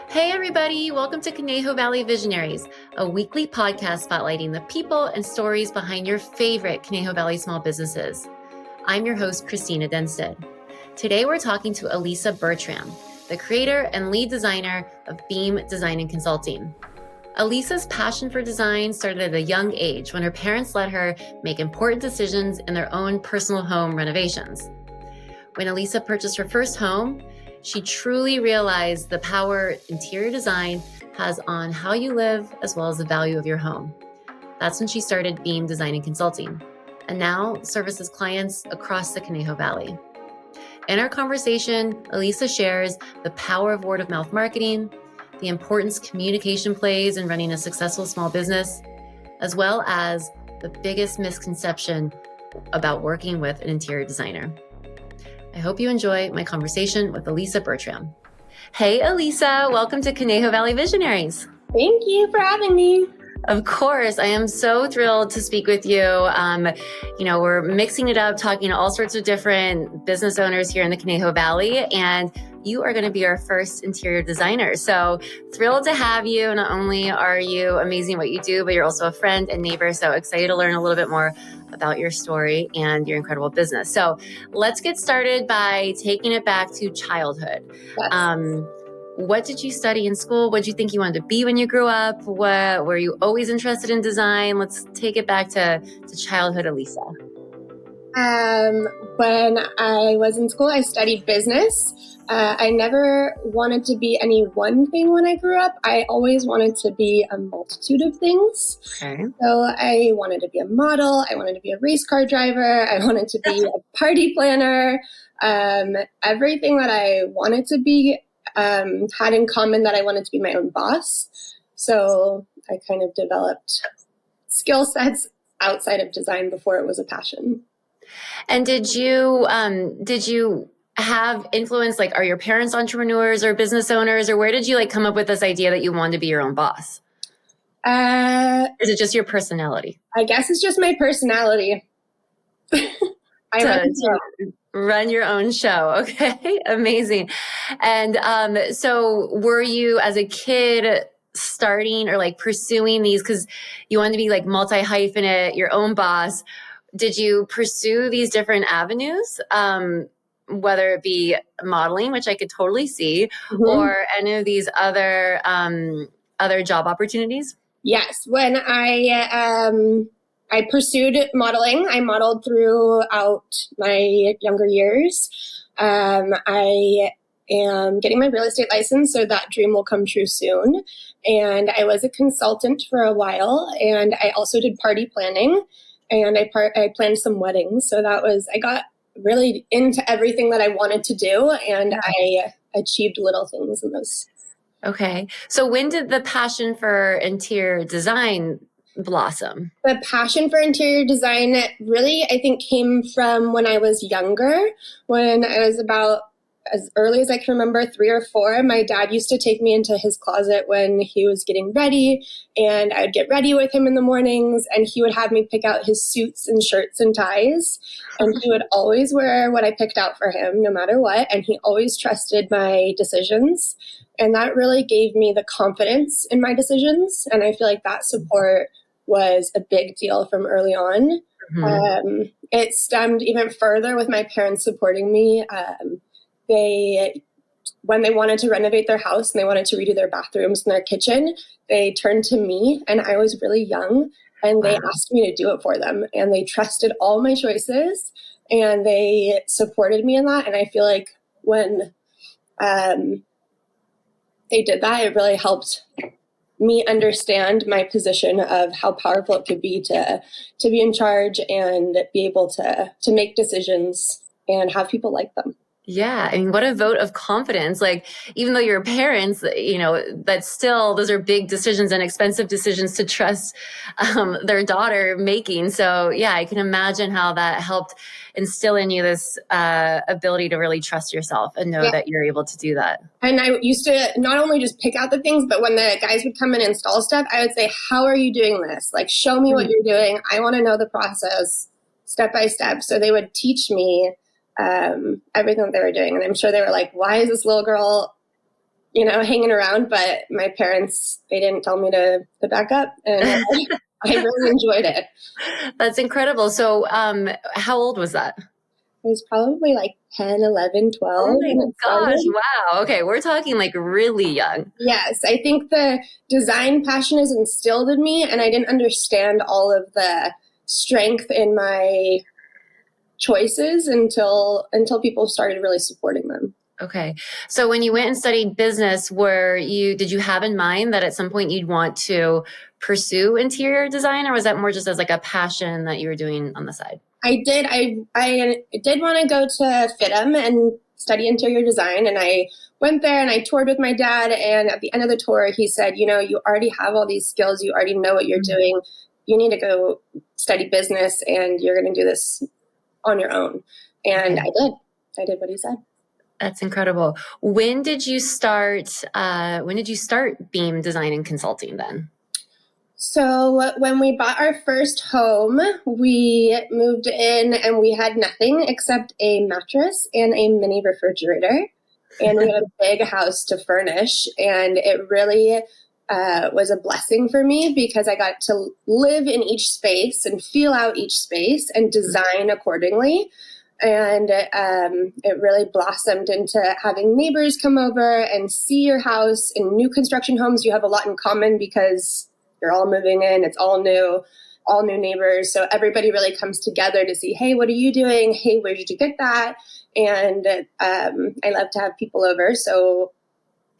Hey everybody, welcome to Conejo Valley Visionaries, a weekly podcast spotlighting the people and stories behind your favorite Conejo Valley small businesses. I'm your host, Cristina Dennstedt. Today we're talking to Alisa Bertram, the creator and lead designer of Beam Design and Consulting. Alisa's passion for design started at a young age when her parents let her make important decisions in their own personal home renovations. When Alisa purchased her first home, she truly realized the power interior design has on how you live as well as the value of your home. That's when she started Beam Design and Consulting, and now services clients across the Conejo Valley. In our conversation, Alisa shares the power of word-of-mouth marketing, the importance communication plays in running a successful small business, as well as the biggest misconception about working with an interior designer. I hope you enjoy my conversation with Alisa Bertram. Hey, Alisa, welcome to Conejo Valley Visionaries. Thank you for having me. Of course, I am so thrilled to speak with you. We're mixing it up, talking to all sorts of different business owners here in the Conejo Valley, and you are going to be our first interior designer. So thrilled to have you. Not only are you amazing at what you do, but you're also a friend and neighbor. So excited to learn a little bit more about your story and your incredible business. So let's get started by taking it back to childhood. Yes. What did you study in school? What did you think you wanted to be when you grew up? What were you always interested in design? Let's take it back to childhood, Alisa. When I was in school, I studied business. I never wanted to be any one thing when I grew up. I always wanted to be a multitude of things. Okay. So I wanted to be a model. I wanted to be a race car driver. I wanted to be a party planner. Everything that I wanted to be had in common that I wanted to be my own boss. So I kind of developed skill sets outside of design before it was a passion. And did you have influence? Like, are your parents entrepreneurs or business owners, or where did you come up with this idea that you wanted to be your own boss? Is it just your personality? I guess it's just my personality. Run your own show. Okay. Amazing. And so were you as a kid starting or pursuing these, because you wanted to be multi-hyphenate, your own boss? Did you pursue these different avenues, whether it be modeling, which I could totally see, or any of these other job opportunities? Yes. When I pursued modeling, I modeled throughout my younger years. I am getting my real estate license, so that dream will come true soon. And I was a consultant for a while, and I also did party planning. And I planned some weddings. So I got really into everything that I wanted to do, and I achieved little things in those. Okay. So when did the passion for interior design blossom? The passion for interior design really, I think, came from when I was younger. When I was about as early as I can remember, 3 or 4, my dad used to take me into his closet when he was getting ready, and I'd get ready with him in the mornings, and he would have me pick out his suits and shirts and ties, and he would always wear what I picked out for him, no matter what, and he always trusted my decisions, and that really gave me the confidence in my decisions, and I feel like that support was a big deal from early on. It stemmed even further with my parents supporting me. When they wanted to renovate their house and they wanted to redo their bathrooms and their kitchen, they turned to me, and I was really young, and they asked me to do it for them, and they trusted all my choices, and they supported me in that. And I feel like when they did that, it really helped me understand my position of how powerful it could be to be in charge and be able to make decisions and have people like them. Yeah. I mean, what a vote of confidence. Even though you're parents, that's still, those are big decisions and expensive decisions to trust their daughter making. So yeah, I can imagine how that helped instill in you this ability to really trust yourself and know that you're able to do that. And I used to not only just pick out the things, but when the guys would come and install stuff, I would say, how are you doing this? Show me what you're doing. I want to know the process step by step. So they would teach me everything that they were doing. And I'm sure they were like, why is this little girl hanging around, but my parents, they didn't tell me to back up, and I really enjoyed it. That's incredible. So how old was that? It was probably like 10, 11, 12. Oh my gosh. Wow. Okay. We're talking like really young. Yes. I think the design passion is instilled in me, and I didn't understand all of the strength in my choices until people started really supporting them. Okay. So when you went and studied business, did you have in mind that at some point you'd want to pursue interior design, or was that more just as like a passion that you were doing on the side? I did. I did want to go to FITM and study interior design, and I went there and I toured with my dad, and at the end of the tour he said, you already have all these skills, you already know what you're doing, you need to go study business and you're going to do this on your own. And I did what he said. That's incredible. When did you start Beam Design and Consulting then? So when we bought our first home, we moved in and we had nothing except a mattress and a mini refrigerator. And we had a big house to furnish. And it really was a blessing for me because I got to live in each space and feel out each space and design accordingly. And it really blossomed into having neighbors come over and see your house. In new construction homes, you have a lot in common because you're all moving in, it's all new neighbors. So everybody really comes together to see, hey, what are you doing? Hey, where did you get that? And I love to have people over. So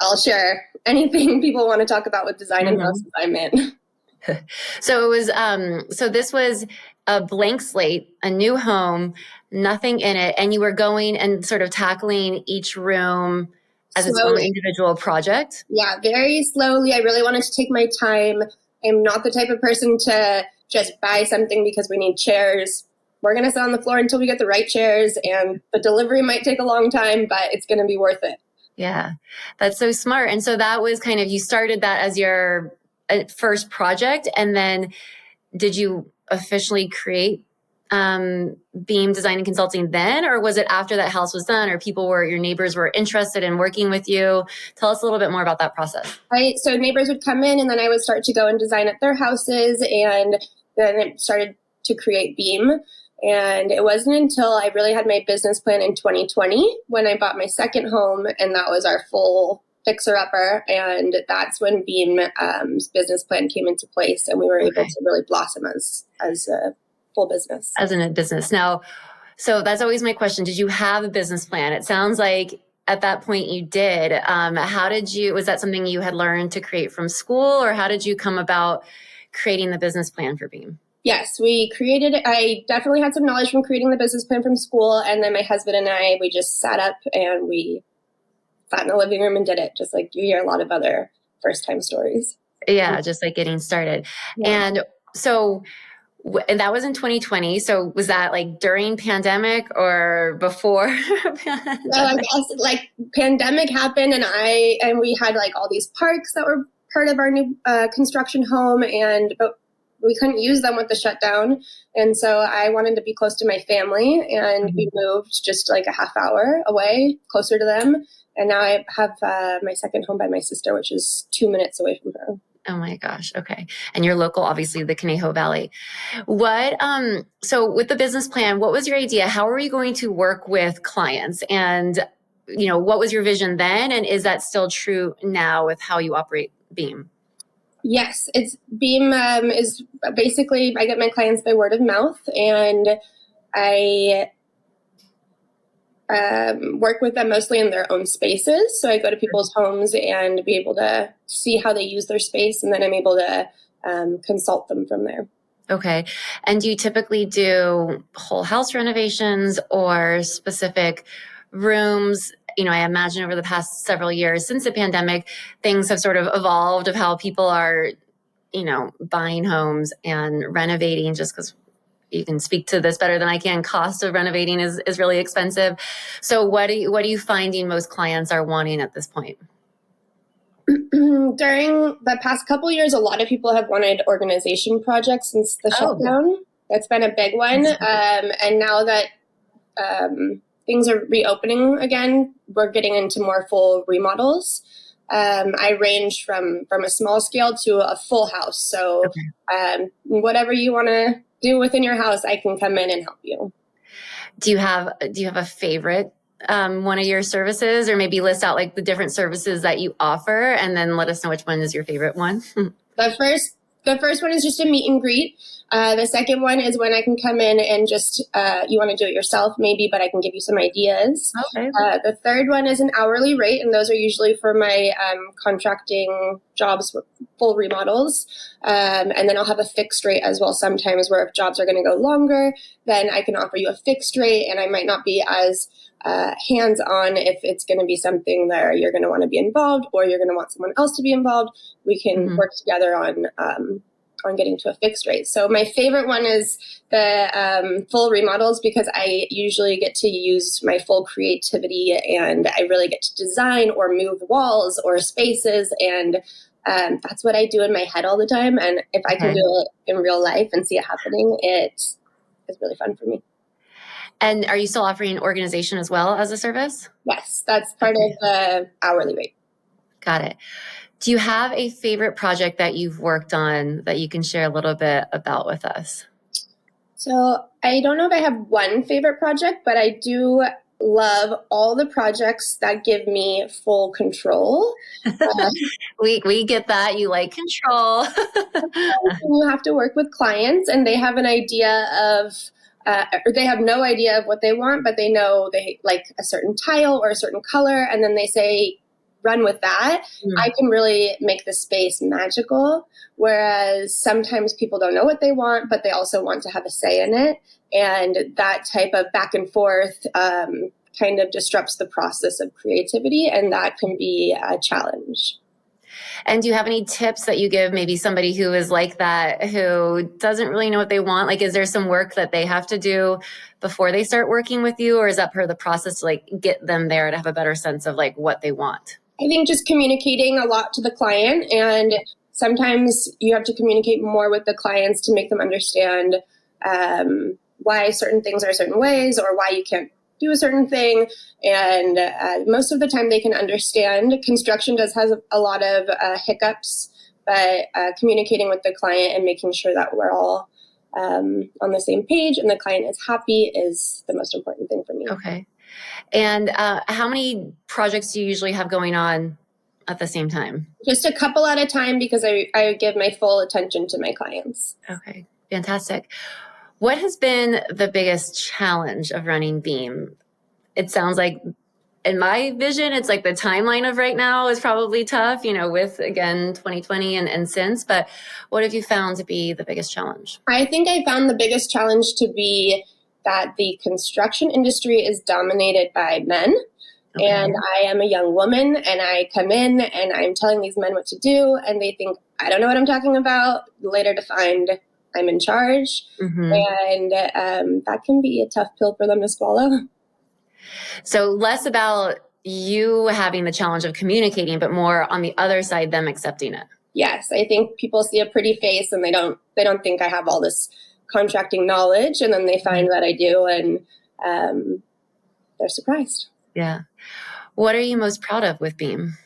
I'll share anything people want to talk about with design and houses I'm in. So it was, so this was a blank slate, a new home, nothing in it. And you were going and sort of tackling each room as its own individual project? Yeah, very slowly. I really wanted to take my time. I'm not the type of person to just buy something because we need chairs. We're going to sit on the floor until we get the right chairs, and the delivery might take a long time, but it's going to be worth it. Yeah, that's so smart. And so that was kind of, you started that as your first project, and then did you officially create Beam Design and Consulting then, or was it after that house was done, or your neighbors were interested in working with you? Tell us a little bit more about that process. So neighbors would come in, and then I would start to go and design at their houses, and then it started to create Beam. And it wasn't until I really had my business plan in 2020 when I bought my second home, and that was our full fixer-upper, and that's when Beam's business plan came into place, and we were able to really blossom as a full business. As in a business. Now, so that's always my question. Did you have a business plan? It sounds like at that point you did. Was that something you had learned to create from school, or how did you come about creating the business plan for Beam? Yes, we created it. I definitely had some knowledge from creating the business plan from school, and then my husband and I, we just sat up and we sat in the living room and did it, just like you hear a lot of other first-time stories. Yeah, just like getting started. Yeah. And so and that was in 2020. So was that like during pandemic or before pandemic? Well, I guess like pandemic happened, and we had like all these parks that were part of our new construction home, but we couldn't use them with the shutdown. And so I wanted to be close to my family, and we moved just like a half hour away, closer to them. And now I have my second home by my sister, which is 2 minutes away from her. Oh my gosh. Okay. And you're local, obviously, the Conejo Valley. So with the business plan, what was your idea? How are you going to work with clients? And, what was your vision then? And is that still true now with how you operate Beam? Yes, Beam is basically, I get my clients by word of mouth, and I work with them mostly in their own spaces. So I go to people's homes and be able to see how they use their space, and then I'm able to consult them from there. Okay. And do you typically do whole house renovations or specific rooms? I imagine over the past several years since the pandemic, things have sort of evolved of how people are, buying homes and renovating, just because you can speak to this better than I can. Cost of renovating is really expensive. So what are you finding most clients are wanting at this point? During the past couple of years, a lot of people have wanted organization projects since the shutdown. That's been a big one. And now that things are reopening again, we're getting into more full remodels. I range from a small scale to a full house. So whatever you want to do within your house, I can come in and help you. Do you have a favorite one of your services, or maybe list out like the different services that you offer and then let us know which one is your favorite one? The first one is just a meet and greet. The second one is when I can come in and just, you want to do it yourself maybe, but I can give you some ideas. Okay. The third one is an hourly rate, and those are usually for my contracting jobs, full remodels. And then I'll have a fixed rate as well sometimes, where if jobs are going to go longer, then I can offer you a fixed rate, and I might not be as hands-on if it's going to be something that you're going to want to be involved or you're going to want someone else to be involved. We can work together on getting to a fixed rate. So my favorite one is the full remodels, because I usually get to use my full creativity and I really get to design or move walls or spaces. And that's what I do in my head all the time. And if I can do it in real life and see it happening, it is really fun for me. And are you still offering organization as well as a service? Yes, that's part of the hourly rate. Got it. Do you have a favorite project that you've worked on that you can share a little bit about with us? So I don't know if I have one favorite project, but I do love all the projects that give me full control. We get that. You like control. You have to work with clients and they have an idea of or they have no idea of what they want, but they know they like a certain tile or a certain color, and then they say, run with that. I can really make the space magical, whereas sometimes people don't know what they want, but they also want to have a say in it. And that type of back and forth kind of disrupts the process of creativity, and that can be a challenge. And do you have any tips that you give maybe somebody who is like that, who doesn't really know what they want? Like, is there some work that they have to do before they start working with you? Or is that part of the process to like get them there to have a better sense of like what they want? I think just communicating a lot to the client, and sometimes you have to communicate more with the clients to make them understand why certain things are certain ways or why you can't do a certain thing. And most of the time they can understand. Construction does have a lot of hiccups, but communicating with the client and making sure that we're all on the same page and the client is happy is the most important thing for me. Okay. And how many projects do you usually have going on at the same time? Just a couple at a time, because I give my full attention to my clients. Okay, fantastic. What has been the biggest challenge of running Beam? It sounds like, in my vision, it's like the timeline of right now is probably tough, with, again, 2020 and since. But what have you found to be the biggest challenge? I think I found the biggest challenge to be that the construction industry is dominated by men. Okay. And I am a young woman, and I come in and I'm telling these men what to do, and they think I don't know what I'm talking about, later to find I'm in charge. And that can be a tough pill for them to swallow. So less about you having the challenge of communicating, but more on the other side, them accepting it. Yes, I think people see a pretty face and they don't think I have all this contracting knowledge, and then they find that I do, and they're surprised. Yeah. What are you most proud of with Beam?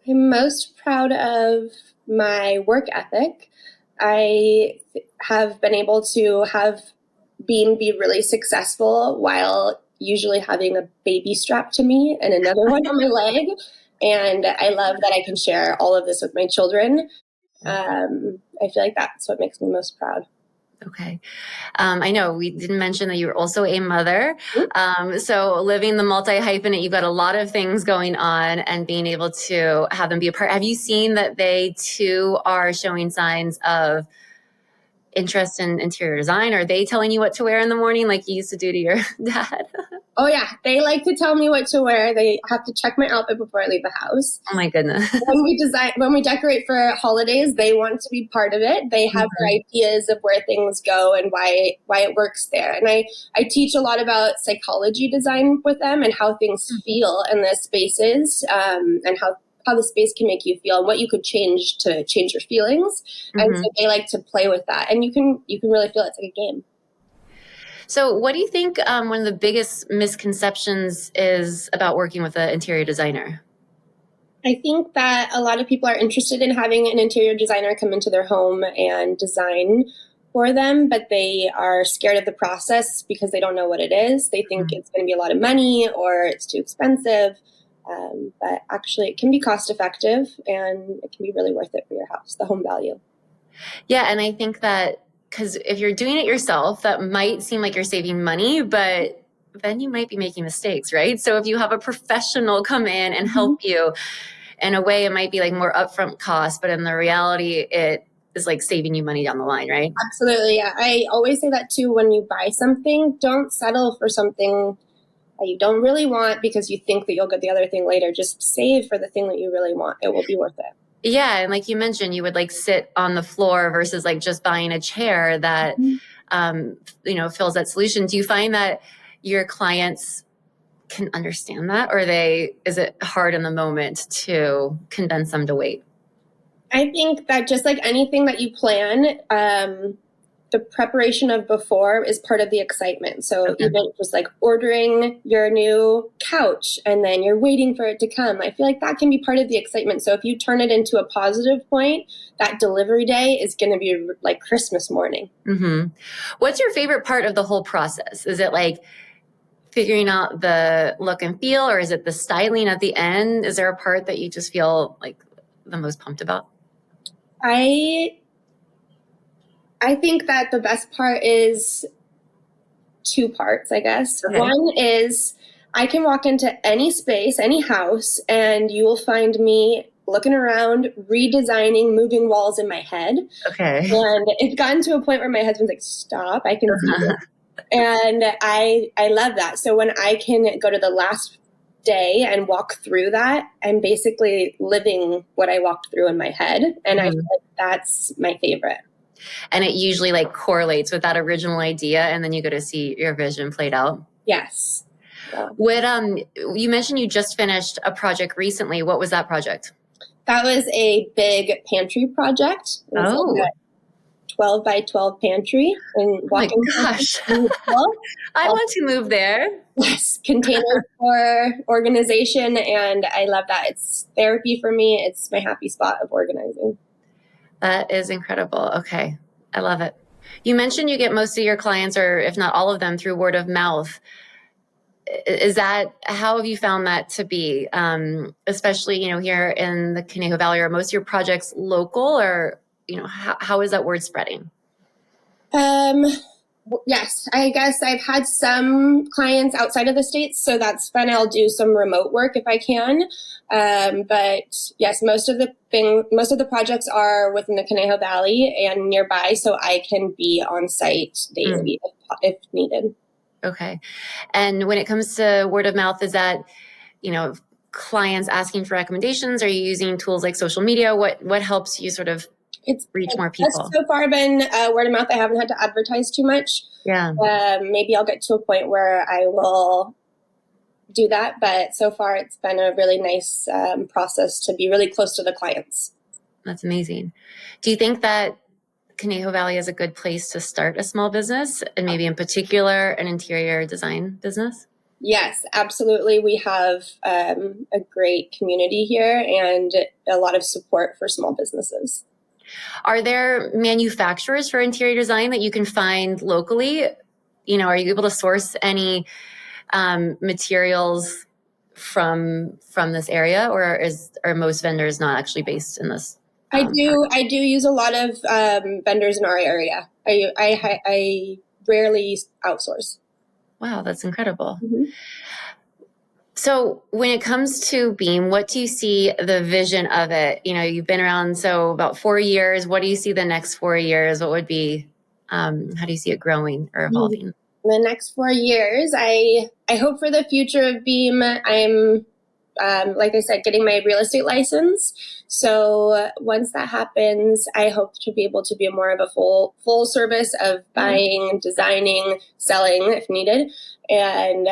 I'm most proud of my work ethic. I have been able to have Beam be really successful while usually having a baby strapped to me and another one on my leg. And I love that I can share all of this with my children. I feel like that's what makes me most proud. Okay. I know we didn't mention that you were also a mother. So living the multi-hyphenate, you've got a lot of things going on, and being able to have them be a part. Have you seen that they too are showing signs of interest in interior design? Are they telling you what to wear in the morning like you used to do to your dad? Oh yeah, they like to tell me what to wear. They have to check my outfit before I leave the house. Oh my goodness. When we decorate for holidays, they want to be part of it. They have their ideas of where things go and why it works there. And I teach a lot about psychology design with them and how things feel in the spaces, and how the space can make you feel and what you could change to change your feelings. And so they like to play with that. And you can really feel it's like a game. So what do you think one of the biggest misconceptions is about working with an interior designer? I think that a lot of people are interested in having an interior designer come into their home and design for them, but they are scared of the process because they don't know what it is. They think it's going to be a lot of money or it's too expensive. But actually, it can be cost effective and it can be really worth it for your house, the home value. Yeah, and I think that because if you're doing it yourself, that might seem like you're saving money, but then you might be making mistakes, right? So if you have a professional come in and help you, in a way, it might be like more upfront cost, but in the reality, it is like saving you money down the line, right? Absolutely. Yeah. I always say that too. When you buy something, don't settle for something that you don't really want because you think that you'll get the other thing later. Just save for the thing that you really want. It will be worth it. Yeah. And like you mentioned, you would like sit on the floor versus like just buying a chair that, fills that solution. Do you find that your clients can understand that, or is it hard in the moment to convince them to wait? I think that just like anything that you plan, the preparation of before is part of the excitement. So even just like ordering your new couch and then you're waiting for it to come, I feel like that can be part of the excitement. So if you turn it into a positive point, that delivery day is going to be like Christmas morning. Mm-hmm. What's your favorite part of the whole process? Is it like figuring out the look and feel, or is it the styling at the end? Is there a part that you just feel like the most pumped about? I think that the best part is two parts, I guess. Okay. One is I can walk into any space, any house, and you will find me looking around, redesigning, moving walls in my head. Okay. And it's gotten to a point where my husband's like, stop, I can see it. And I love that. So when I can go to the last day and walk through that, I'm basically living what I walked through in my head. And I feel like that's my favorite. And it usually like correlates with that original idea, and then you go to see your vision played out. Yes. Yeah. You mentioned you just finished a project recently. What was that project? That was a big pantry project. It was like a 12 by 12 pantry. And oh my gosh. I want to move there. Yes, containers for organization, and I love that. It's therapy for me. It's my happy spot of organizing. That is incredible. Okay. I love it. You mentioned you get most of your clients, or if not all of them, through word of mouth. How have you found that to be? Especially, here in the Conejo Valley, are most of your projects local, or, how is that word spreading? Yes, I guess I've had some clients outside of the States, so that's fun. I'll do some remote work if I can. But yes, most of the projects are within the Conejo Valley and nearby, so I can be on site daily if needed. Okay. And when it comes to word of mouth, is that, clients asking for recommendations? Are you using tools like social media? What helps you sort of reach more people? It's so far been word of mouth. I haven't had to advertise too much. Yeah. Maybe I'll get to a point where I will do that. But so far, it's been a really nice process to be really close to the clients. That's amazing. Do you think that Conejo Valley is a good place to start a small business, and maybe in particular an interior design business? Yes, absolutely. We have a great community here and a lot of support for small businesses. Are there manufacturers for interior design that you can find locally? Are you able to source any materials from this area, or are most vendors not actually based in this? I do use a lot of vendors in our area. I rarely outsource. Wow, that's incredible. Mm-hmm. So when it comes to Beam, what do you see the vision of it? You've been around, so about 4 years. What do you see the next 4 years? What would be, how do you see it growing or evolving? The next 4 years, I hope for the future of Beam, I'm, like I said, getting my real estate license. So once that happens, I hope to be able to be more of a full service of buying, designing, selling if needed. And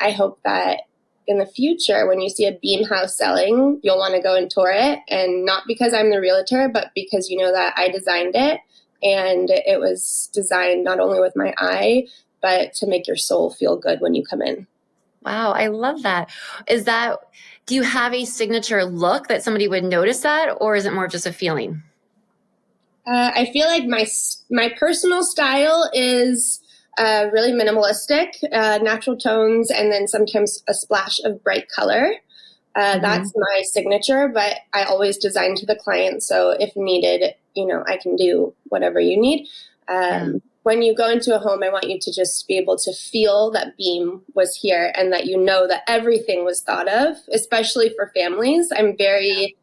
I hope that in the future, when you see a Beam house selling, you'll want to go and tour it. And not because I'm the realtor, but because you know that I designed it. And it was designed not only with my eye, but to make your soul feel good when you come in. Wow, I love that. Do you have a signature look that somebody would notice that, or is it more just a feeling? I feel like my personal style is really minimalistic, natural tones, and then sometimes a splash of bright color. That's my signature, but I always design to the client. So if needed, I can do whatever you need. When you go into a home, I want you to just be able to feel that beam was here and that that everything was thought of, especially for families. I'm very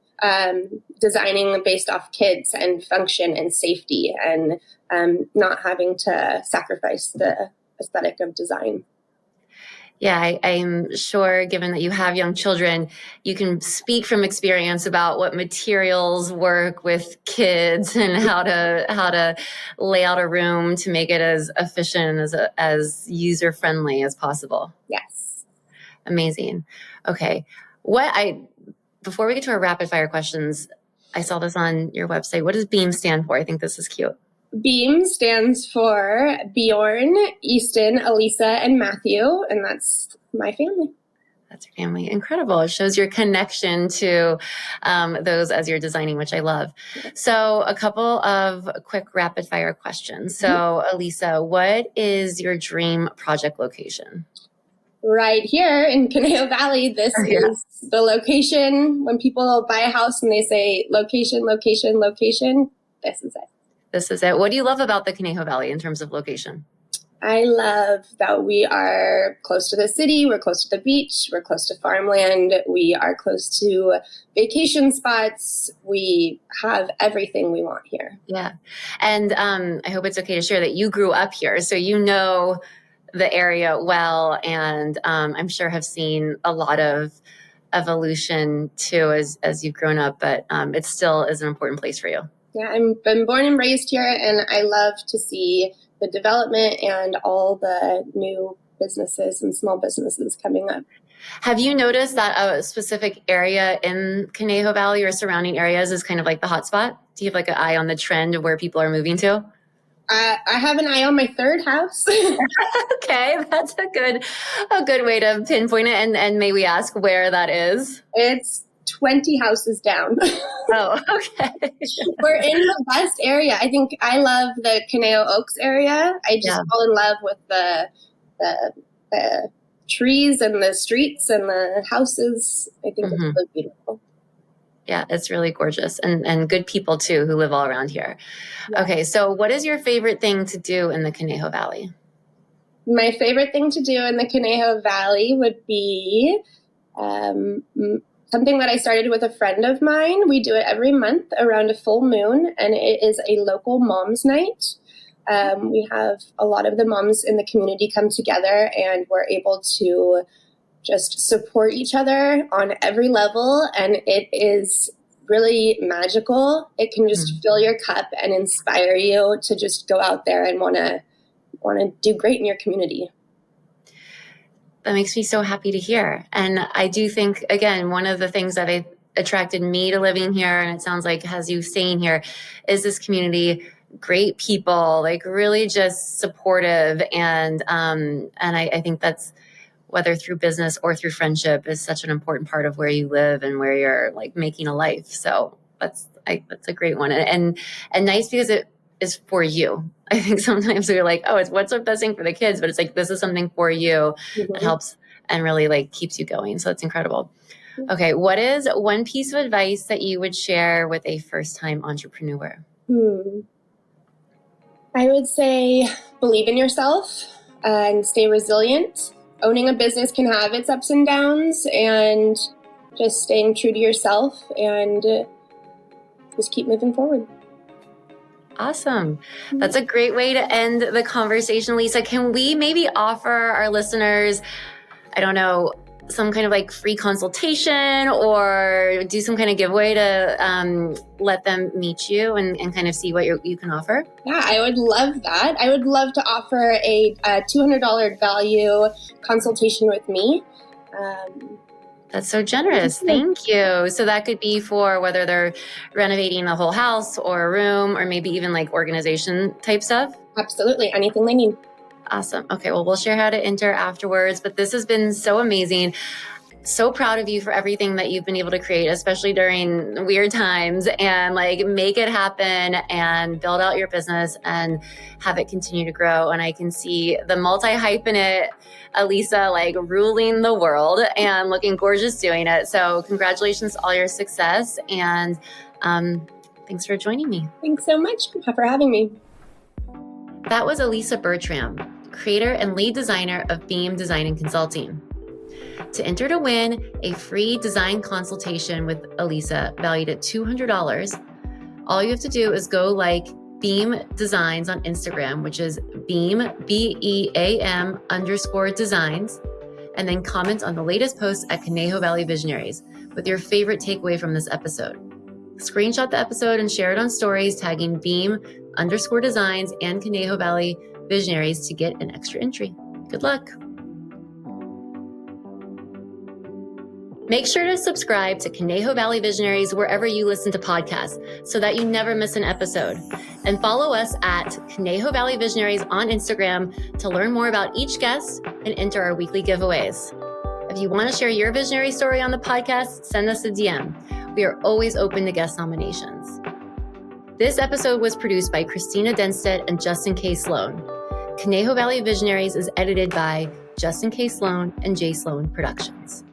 designing based off kids and function and safety and not having to sacrifice the aesthetic of design. Yeah, I'm sure, given that you have young children, you can speak from experience about what materials work with kids and how to lay out a room to make it as efficient as user friendly as possible. Yes. Amazing. Okay, before we get to our rapid fire questions, I saw this on your website. What does BEAM stand for? I think this is cute. BEAM stands for Bjorn, Easton, Alisa, and Matthew, and that's my family. That's your family. Incredible. It shows your connection to those as you're designing, which I love. So a couple of quick rapid fire questions. So Alisa, what is your dream project location? Right here in Conejo Valley, this is the location. When people buy a house and they say location, location, location, this is it. This is it. What do you love about the Conejo Valley in terms of location? I love that we are close to the city, we're close to the beach, we're close to farmland, we are close to vacation spots. We have everything we want here. Yeah. And I hope it's okay to share that you grew up here, so you know the area well, and I'm sure have seen a lot of evolution too as you've grown up, but it still is an important place for you. Yeah, I've been born and raised here, and I love to see the development and all the new businesses and small businesses coming up. Have you noticed that a specific area in Conejo Valley or surrounding areas is kind of like the hot spot? Do you have like an eye on the trend of where people are moving to? I have an eye on my third house. Okay, that's a good way to pinpoint it. And may we ask where that is? It's 20 houses down. Oh, okay. We're in the best area. I think I love the Conejo Oaks area. I just fall in love with the trees and the streets and the houses. I think it's really beautiful. Yeah, it's really gorgeous and good people too who live all around here. Yeah. Okay, so what is your favorite thing to do in the Conejo Valley? My favorite thing to do in the Conejo Valley would be something that I started with a friend of mine. We do it every month around a full moon, and it is a local mom's night. We have a lot of the moms in the community come together, and we're able to just support each other on every level, and it is really magical. It can just fill your cup and inspire you to just go out there and want to do great in your community. That makes me so happy to hear. And I do think, again, one of the things that attracted me to living here, and it sounds like has you staying here, is this community, great people, like really just supportive. And I think that's, whether through business or through friendship, is such an important part of where you live and where you're like making a life. So that's a great one. And nice because it is for you. I think sometimes we're like, oh, it's what's the best thing for the kids, but it's like, this is something for you that helps and really like keeps you going. So it's incredible. Okay. What is one piece of advice that you would share with a first-time entrepreneur? I would say believe in yourself and stay resilient. Owning a business can have its ups and downs, and just staying true to yourself and just keep moving forward. Awesome. That's a great way to end the conversation, Lisa. Can we maybe offer our listeners, I don't know, some kind of like free consultation or do some kind of giveaway to let them meet you and kind of see what you can offer? Yeah, I would love that. I would love to offer a $200 value consultation with me. That's so generous. Thank you. So that could be for whether they're renovating a whole house or a room or maybe even like organization type stuff? Absolutely. Anything they need. Awesome. Okay, well, we'll share how to enter afterwards, but this has been so amazing. So proud of you for everything that you've been able to create, especially during weird times, and like make it happen and build out your business and have it continue to grow. And I can see the multi-hyphenate Alisa like ruling the world and looking gorgeous doing it. So congratulations on all your success, and thanks for joining me. Thanks so much for having me. That was Alisa Bertram, creator and lead designer of Beam Design and Consulting. To enter to win a free design consultation with Alisa valued at $200, all you have to do is go like Beam Designs on Instagram, which is Beam, BEAM _designs, and then comment on the latest post at Conejo Valley Visionaries with your favorite takeaway from this episode. Screenshot the episode and share it on stories tagging Beam _designs and Conejo Valley Visionaries to get an extra entry. Good luck. Make sure to subscribe to Conejo Valley Visionaries wherever you listen to podcasts so that you never miss an episode. And follow us at Conejo Valley Visionaries on Instagram to learn more about each guest and enter our weekly giveaways. If you want to share your visionary story on the podcast, send us a DM. We are always open to guest nominations. This episode was produced by Cristina Dennstedt and Justin K.Sloan. Conejo Valley Visionaries is edited by Justin K.Sloan and J.Sloan Productions.